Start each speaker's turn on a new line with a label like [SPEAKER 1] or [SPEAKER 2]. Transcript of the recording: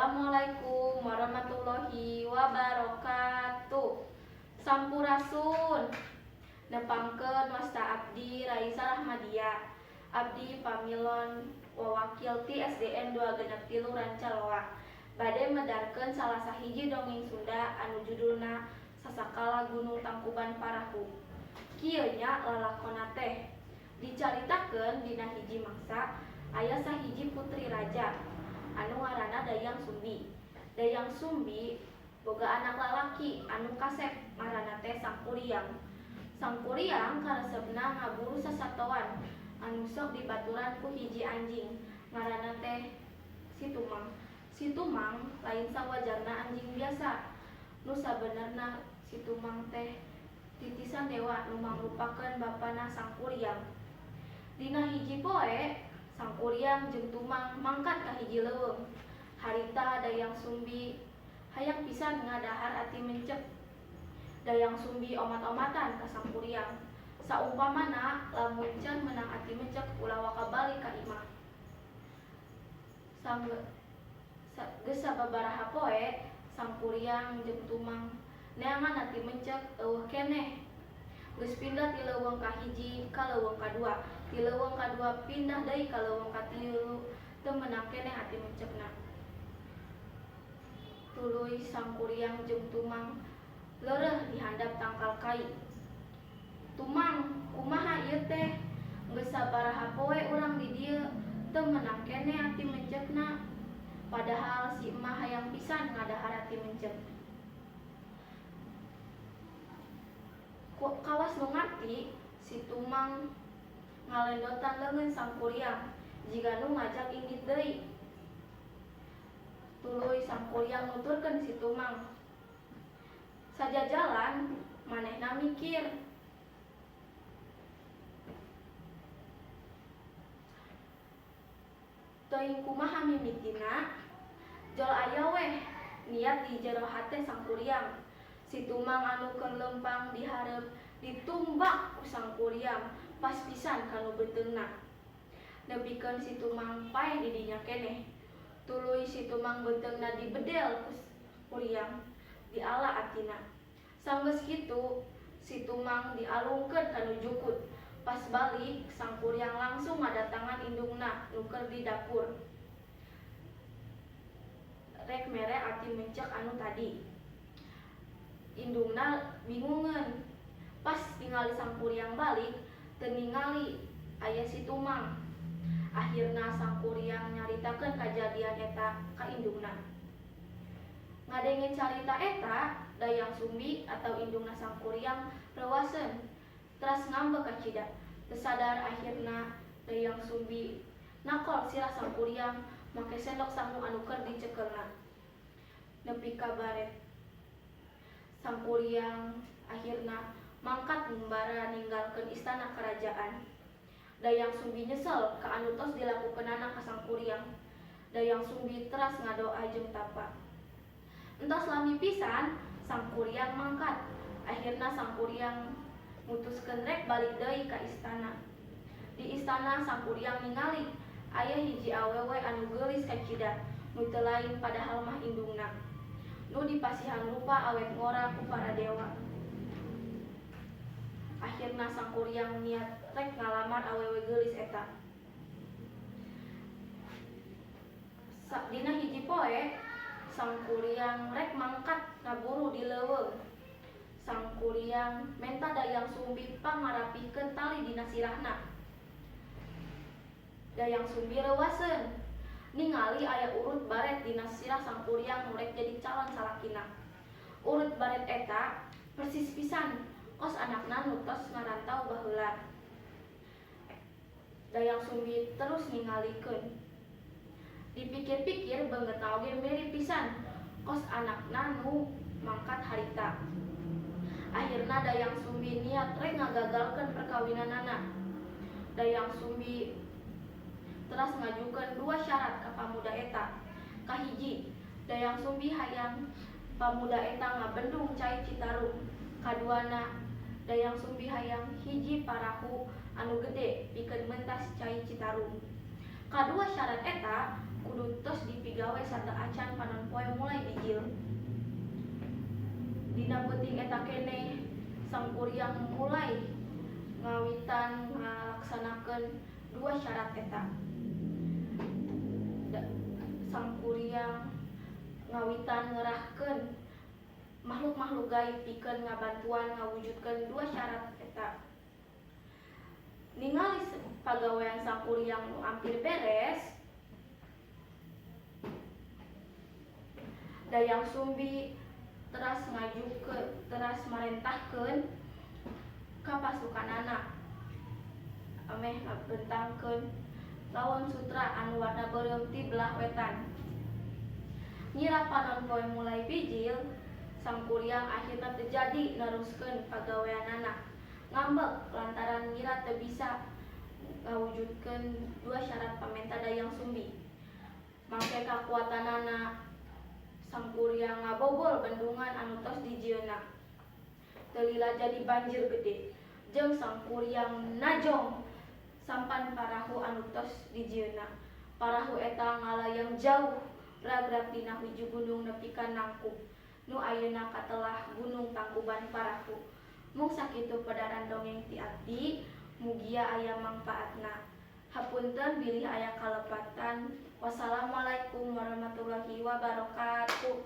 [SPEAKER 1] Assalamualaikum warahmatullahi wabarakatuh. Sampurasun. Nepangkeun wasta abdi Raisa Rahmadia. Abdi pamilon wawakil ti SDN 263 Rancaloa. Bade medarkeun salah sahiji dongeng Sunda anu judulna Sasakala Gunung Tangkuban Parahu. Kieu nya lalakonna teh dicaritakeun dina hiji mangsa aya sahiji putri raja anu ngaranna Dayang Sumbi. Dayang Sumbi boga anak lalaki anu kasep ngaranna teh Sangkuriang. Sangkuriang karesepna ngaburu sasatoan anu sok dibaturan ku hiji anjing ngaranna teh Situmang. Situmang lain sawajarna anjing biasa. Nu sabenerna Situmang teh titisan dewa nu mangrupakeun bapana Sangkuriang. Dina hiji poe Sangkuriang jeung Tumang mangkat ka hiji leuweung. Harita Dayang Sumbi hayang pisan ngadahar ati mencek. Dayang Sumbi omat-omatan ka Sangkuriang. Saumpamana lamun can menang ati mencek ulah waka balik ka imah. Geus sababaraha poe Sangkuriang jeung Tumang neangan ati mencek eueuh keneh. Geus pindah ti leuweung kahiji ka leuweung kadua, ti leuweung kadua pindah deui ka leuweung katilu, teu meunang keneh ati mencekna. Tuluy Sangkuriang jeung Tumang leureuh di handap tangkal kai. Tumang, kumaha ieu teh? Geus sabaraha poe urang di dieu teu meunang keneh ati mencekna. Padahal si emah hayang pisan ngadahar ati mencek. Kawas nu ngarti, si Tumang ngalendotan leungeun Sangkuriang jiga nu ngajak inggit deui. Tuluy Sangkuriang nuturkeun si Tumang, sajajalan manehna mikir. Teuing kumaha mimitina, jol aya weh niat di jero hate Sangkuriang. Si Tumang anu keur lempang di hareup ditumbak ku Sangkuriang pas pisan kanu beteungna. Nepikeun si Tumang paeh di dinya keneh. Tuluy si Tumang beteungna dibedel ku Sangkuriang, diala atina. Sanggeus kitu si Tumang dialungkeun kanu jukut. Pas balik Sangkuriang langsung ngadatangan indungna nu keur di dapur. Rek mere ati mencek anu tadi. Indungna bingungeun. Pas ningali Sangkuriang balik, teu ningali aya si Tumang. Akhirna Sangkuriang nyaritakeun kajadian eta ka indungna. Ngadenge carita eta, Dayang Sumbi atau indungna Sangkuriang reuaseun, teras ngambek ka cida. Teu sadar akhirna Dayang Sumbi nakol sirah Sangkuriang make sendok sangu anu keur dicekelna. Nepi ka baret Sangkuriang akhirna mangkat ngumbara ninggalkeun istana kerajaan. Dayang Sumbi nyesel ka anu tos dilakukeunana ka Sangkuriang. Dayang Sumbi teras ngadoa jeung tapa. Entos lami pisan Sangkuriang mangkat. Akhirna Sangkuriang mutuskeun rek balik deui ka istana. Di istana Sangkuriang ningali aya hiji awewe anu geulis ka cida, nu teu lain padahal mah indungna. Nu dipasihan rupa awet ngora ku para dewa. Akhirna Sangkuriang niat rek ngalamar awewe geulis eta. Dina hiji poe Sangkuriang rek mangkat ngaburu di leuweung. Sangkuriang menta Dayang Sumbi pangarapihkeun tali dina sirahna. Dayang Sumbi reuaseun ningali aya urut baret dina sirah Sangkuriang nu rek jadi calon salakina. Urut baret eta persis pisan kos anakna nu tos ngarantau baheula. Dayang Sumbi terus ningalikeun. Dipikir-pikir beungeutna oge mirip pisan kos anakna nu mangkat harita. Akhirna Dayang Sumbi niat rek ngagagalkeun perkawinanana. Dayang Sumbi teras ngajukeun 2 syarat ka pamuda eta. Kahiji, Dayang Sumbi hayang pamuda eta ngabendung cai Citarum. Kaduana, Dayang Sumbi hayang hiji parahu anu gede pikeun mentas cai Citarum. Kadua syarat eta kudu tos dipigawe sarta acan panon poe mulai bijil. Dina peuting eta keneh sang kuryang mulai ngawitan ngalaksanakeun dua syarat eta. Sang kuryang ngawitan ngerahkeun makhluk-makhluk gaib pikeun ngabantuan ngawujudkeun dua syarat eta. Ningali pagawean sang kuryang nu ampir beres, Dayang Sumbi teras marentahkeun ka pasukanana ameh ngabentangkeun lawan sutra anu warna beureum ti belah wetan. Ngira panon poe mulai bijil, sang kuryang akhirna teu jadi neruskeun pagaweanana. Ngambek lantaran ngira teu bisa ngawujudkeun dua syarat pamenta Dayang Sumbi. Mangke kakuatanana sang kuryang ngabobol bendungan anu tos dijieunna. Teu lila jadi banjir gede, jeung sang kuryang najong sampan parahu anu tos dijieunna. Parahu eta ngalayang jauh ragrag dina hiji gunung nepi ka Nangku nu ayeuna katelah Gunung Tangkuban Parahu. Mung sakitu pedaran dongeng ti abdi, mugia aya mangpaatna. Hapunten bilih aya kalepatan. Wassalamualaikum warahmatullahi wabarakatuh.